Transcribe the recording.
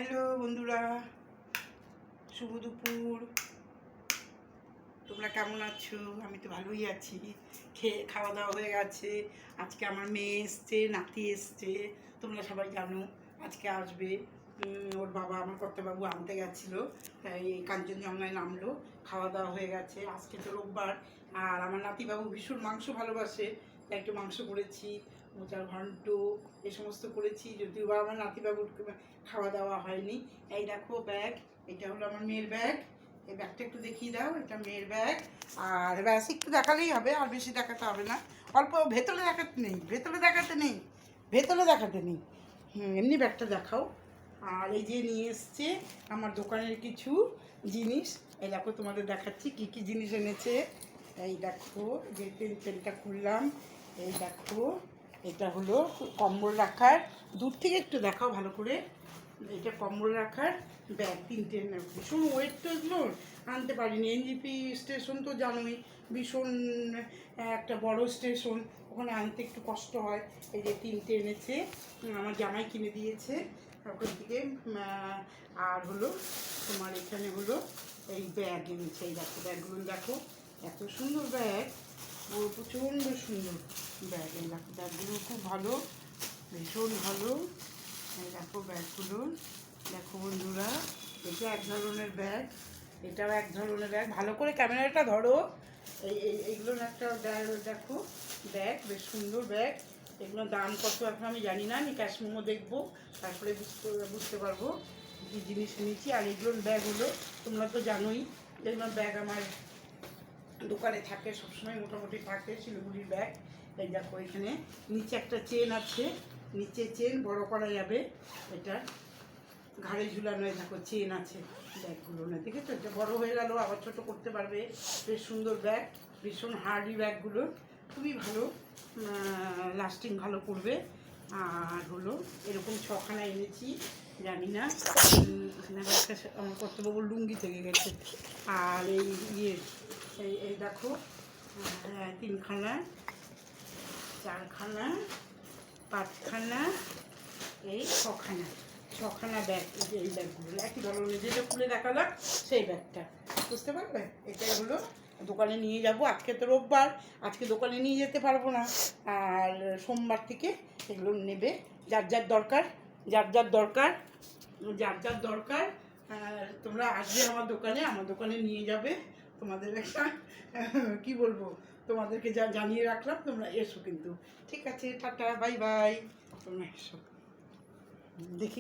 Hello বন্ধুরা, শুভ দুপুর। তোমরা কেমন আছো? আমি তো ভালোই আছি। খাওয়া দাওয়া হয়ে গেছে। আজকে আমার মেয়ে এসছে, নাতি এসছে। তোমরা সবাই জানো আজকে আসবে। ওর বাবা আমার কর্তাবাবু আনতে গেছিলো, তাই কাঞ্চনজঙ্ঘায় নামলো। খাওয়া দাওয়া হয়ে গেছে। আজকে তো রোববার, আর আমার নাতিবাবু ভীষণ মাংস ভালোবাসে, তাই একটু মাংস করেছি, মোচার ঘন্ট এ সমস্ত করেছি। যদিও বা আমার নাতিবাবুর খাওয়া দাওয়া হয়নি। এই দেখো ব্যাগ, এটা হলো আমার মেয়ের ব্যাগ। এই ব্যাগটা একটু দেখিয়ে দাও, এটা মেয়ের ব্যাগ। আর ব্যাস একটু দেখালেই হবে, আর বেশি দেখাতে হবে না। অল্প ভেতরে দেখাতে নেই, ভেতরে দেখাতে নেই, ভেতরে দেখাতে নেই। এমনি ব্যাগটা দেখাও। আর এই যে নিয়ে এসছে আমার দোকানের কিছু জিনিস। এই দেখো তোমাদের দেখাচ্ছি কি কি জিনিস এনেছে। এই দেখো যে পেনটা খুললাম। এই দেখো এটা হলো কম্বল রাখার, দূর থেকে একটু দেখাও ভালো করে। এটা কম্বল রাখার ব্যাগ, 3টে। ভীষণ ওয়েট তো এগুলো, আনতে পারিনি। এনজিপি স্টেশন তো জানোই, ভীষণ একটা বড় স্টেশন, ওখানে আনতে একটু কষ্ট হয়। এই যে 3টে এনেছে, আমার জামাই কিনে দিয়েছে ওখান থেকে। আর হলো তোমার এখানে হলো এই ব্যাগ এনেছে। এই দেখো ব্যাগগুলো দেখো, এত সুন্দর ব্যাগ, প্রচণ্ড সুন্দর ব্যাগ। এই দেখো ব্যাগগুলো খুব ভালো, ভীষণ ভালো। এই দেখো ব্যাগগুলো দেখো বন্ধুরা, এটা এক ধরনের ব্যাগ, এটাও এক ধরনের ব্যাগ। ভালো করে ক্যামেরাটা ধরো। এইগুলো একটা দেখো ব্যাগ, বেশ সুন্দর ব্যাগ। এগুলোর দাম কত এখন আমি জানি না, আমি ক্যাশ মেমো দেখবো, তারপরে বুঝতে পারবো কী জিনিস নিয়েছি। আর এগুলোর ব্যাগগুলো তোমরা তো জানোই, এগুলোর ব্যাগ আমার দোকানে থাকে, সবসময় মোটামুটি থাকে শিলিগুড়ির ব্যাগ। এই দেখো এখানে নিচে একটা চেন আছে, নিচে চেন বড় করা যাবে, এটা ঘাড়ে ঝুলানো। দেখো চেন আছে ব্যাগগুলো, না দেখেছো? এটা বড় হয়ে গেল, আবার ছোট করতে পারবে। বেশ সুন্দর ব্যাগ, ভীষণ হার্ডি ব্যাগগুলো, খুবই ভালো, লাস্টিং ভালো করবে। আর হলো এরকম 6খানা এনেছি, জানি না এখানে একটা আমার কর্তবাবুর লুঙ্গি থেকে গেছে। আর এই এই দেখো 3খানা, 4খানা, 5খানা, এই 6খানা ব্যাগ। এই ব্যাগগুলো একই ধরনের, যেটা খুলে দেখালাম সেই ব্যাগটা, বুঝতে পারবে? এটাই হলো দোকানে নিয়ে যাব। আজকে তো রোববার, আজকে দোকানে নিয়ে যেতে পারবো না, আর সোমবার থেকে এগুলো নেবে। যার যার দরকার, যার যার দরকার, যার যার দরকার তোমরা আসবে আমার দোকানে নিয়ে যাবে। তোমাদের একটা কী বলবো, তোমাদেরকে যা জানিয়ে রাখলাম, তোমরা এসো কিন্তু। ঠিক আছে, টাটা, বাই বাই। তোমরা এসো, দেখি।